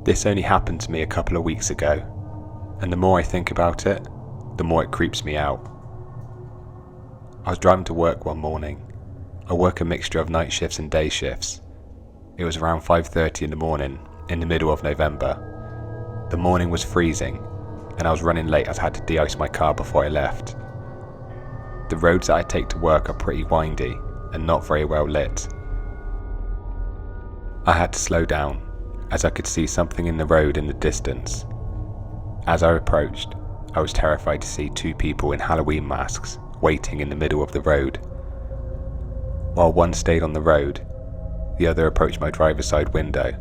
This only happened to me a couple of weeks ago, and the more I think about it, the more it creeps me out. I was driving to work one morning. I work a mixture of night shifts and day shifts. It was around 5:30 in the morning, in the middle of November. The morning was freezing, and I was running late as I had to de-ice my car before I left. The roads that I take to work are pretty windy and not very well lit. I had to slow down, as I could see something in the road in the distance. As I approached, I was terrified to see two people in Halloween masks waiting in the middle of the road. While one stayed on the road, the other approached my driver's side window.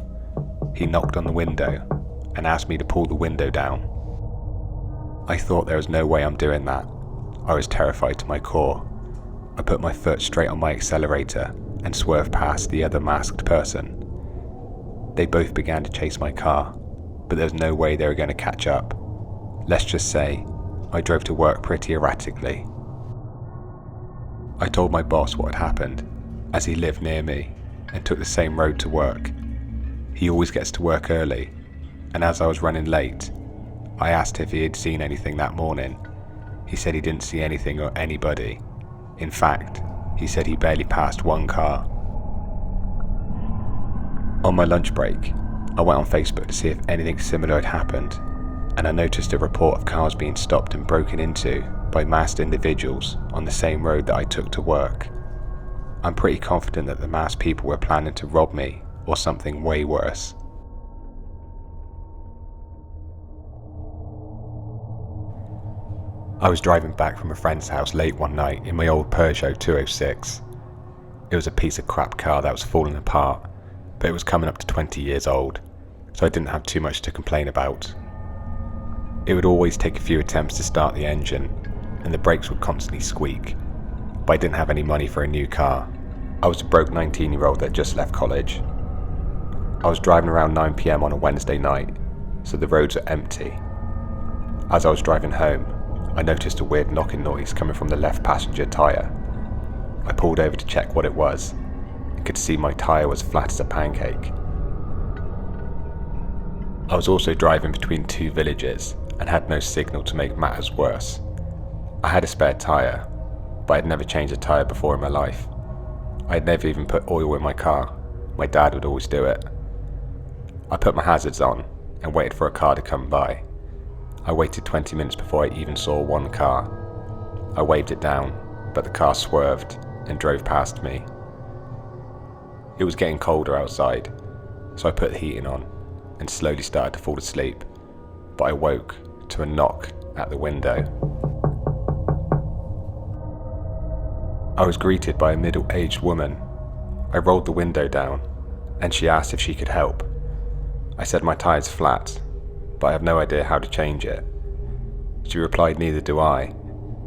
He knocked on the window and asked me to pull the window down. I thought there was no way I'm doing that. I was terrified to my core. I put my foot straight on my accelerator and swerved past the other masked person. They both began to chase my car, but there was no way they were going to catch up. Let's just say, I drove to work pretty erratically. I told my boss what had happened, as he lived near me and took the same road to work. He always gets to work early, and as I was running late, I asked if he had seen anything that morning. He said he didn't see anything or anybody. In fact, he said he barely passed one car. On my lunch break, I went on Facebook to see if anything similar had happened, and I noticed a report of cars being stopped and broken into by masked individuals on the same road that I took to work. I'm pretty confident that the masked people were planning to rob me or something way worse. I was driving back from a friend's house late one night in my old Peugeot 206. It was a piece of crap car that was falling apart, but it was coming up to 20 years old, so I didn't have too much to complain about. It would always take a few attempts to start the engine, and the brakes would constantly squeak, but I didn't have any money for a new car. I was a broke 19-year-old that just left college. I was driving around 9 PM on a Wednesday night, so the roads were empty. As I was driving home, I noticed a weird knocking noise coming from the left passenger tyre. I pulled over to check what it was, and could see my tyre was flat as a pancake. I was also driving between two villages and had no signal to make matters worse. I had a spare tyre, but I had never changed a tyre before in my life. I had never even put oil in my car. My dad would always do it. I put my hazards on and waited for a car to come by. I waited 20 minutes before I even saw one car. I waved it down, but the car swerved and drove past me. It was getting colder outside, so I put the heating on and slowly started to fall asleep, but I woke to a knock at the window. I was greeted by a middle-aged woman. I rolled the window down, and she asked if she could help. I said my tyre's flat, but I have no idea how to change it. She replied neither do I,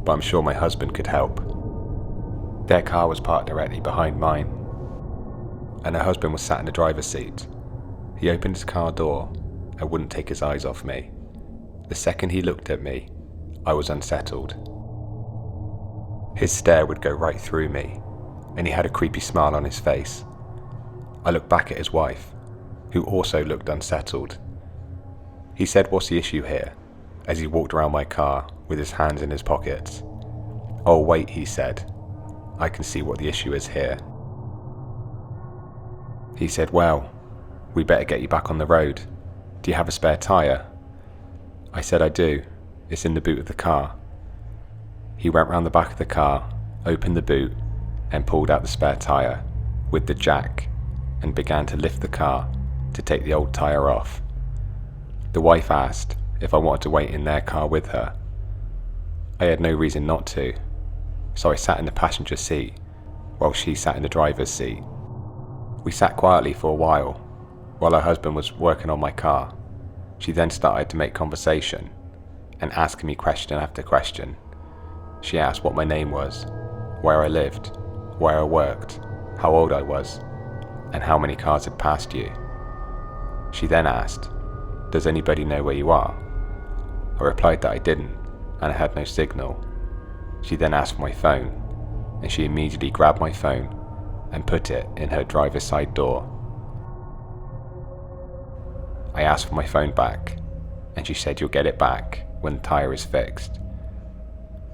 but I'm sure my husband could help. Their car was parked directly behind mine, and her husband was sat in the driver's seat. He opened his car door and wouldn't take his eyes off me. The second he looked at me, I was unsettled. His stare would go right through me, and he had a creepy smile on his face. I looked back at his wife, who also looked unsettled. He said, "What's the issue here?" as he walked around my car with his hands in his pockets. "Oh wait," he said, "I can see what the issue is here." He said, "Well, we better get you back on the road. Do you have a spare tyre?" I said, "I do. It's in the boot of the car." He went round the back of the car, opened the boot, and pulled out the spare tyre with the jack and began to lift the car to take the old tyre off. The wife asked if I wanted to wait in their car with her. I had no reason not to, so I sat in the passenger seat while she sat in the driver's seat. We sat quietly for a while her husband was working on my car. She then started to make conversation and asking me question after question. She asked what my name was, where I lived, where I worked, how old I was, and how many cars had passed you. She then asked, "Does anybody know where you are?" I replied that I didn't, and I had no signal. She then asked for my phone, and she immediately grabbed my phone and put it in her driver's side door. I asked for my phone back, and she said you'll get it back when the tyre is fixed.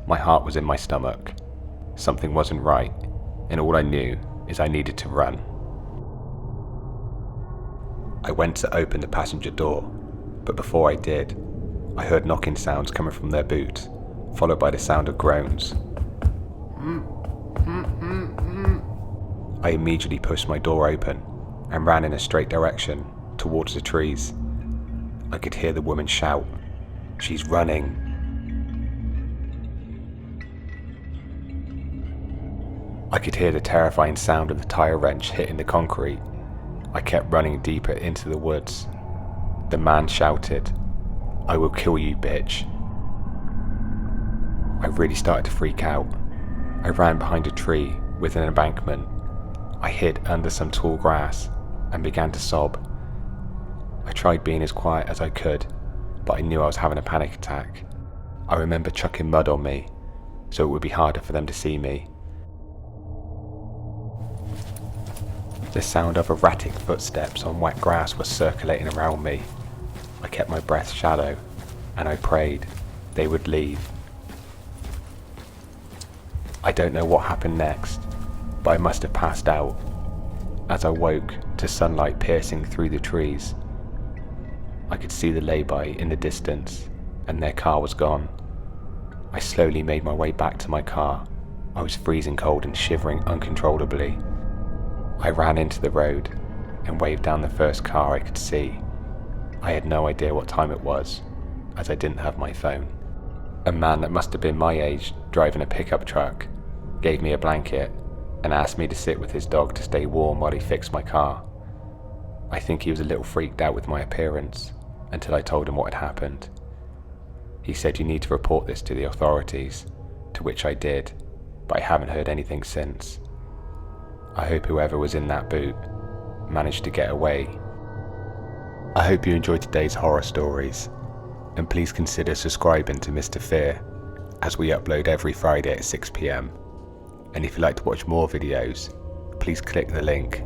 My heart was in my stomach. Something wasn't right, and all I knew is I needed to run. I went to open the passenger door, but before I did, I heard knocking sounds coming from their boot, followed by the sound of groans. I immediately pushed my door open and ran in a straight direction towards the trees. I could hear the woman shout, "She's running." I could hear the terrifying sound of the tire wrench hitting the concrete. I kept running deeper into the woods. The man shouted, "I will kill you, bitch." I really started to freak out. I ran behind a tree with an embankment. I hid under some tall grass and began to sob. I tried being as quiet as I could, but I knew I was having a panic attack. I remember chucking mud on me, so it would be harder for them to see me. The sound of erratic footsteps on wet grass was circulating around me. I kept my breath shallow, and I prayed they would leave. I don't know what happened next, but I must have passed out, as I woke to sunlight piercing through the trees. I could see the lay-by in the distance, and their car was gone. I slowly made my way back to my car. I was freezing cold and shivering uncontrollably. I ran into the road and waved down the first car I could see. I had no idea what time it was, as I didn't have my phone. A man that must have been my age, driving a pickup truck, gave me a blanket and asked me to sit with his dog to stay warm while he fixed my car. I think he was a little freaked out with my appearance until I told him what had happened. He said, "You need to report this to the authorities," to which I did, but I haven't heard anything since. I hope whoever was in that boot managed to get away. I hope you enjoyed today's horror stories, and please consider subscribing to Mr. Fear, as we upload every Friday at 6 PM. And if you'd like to watch more videos, please click the link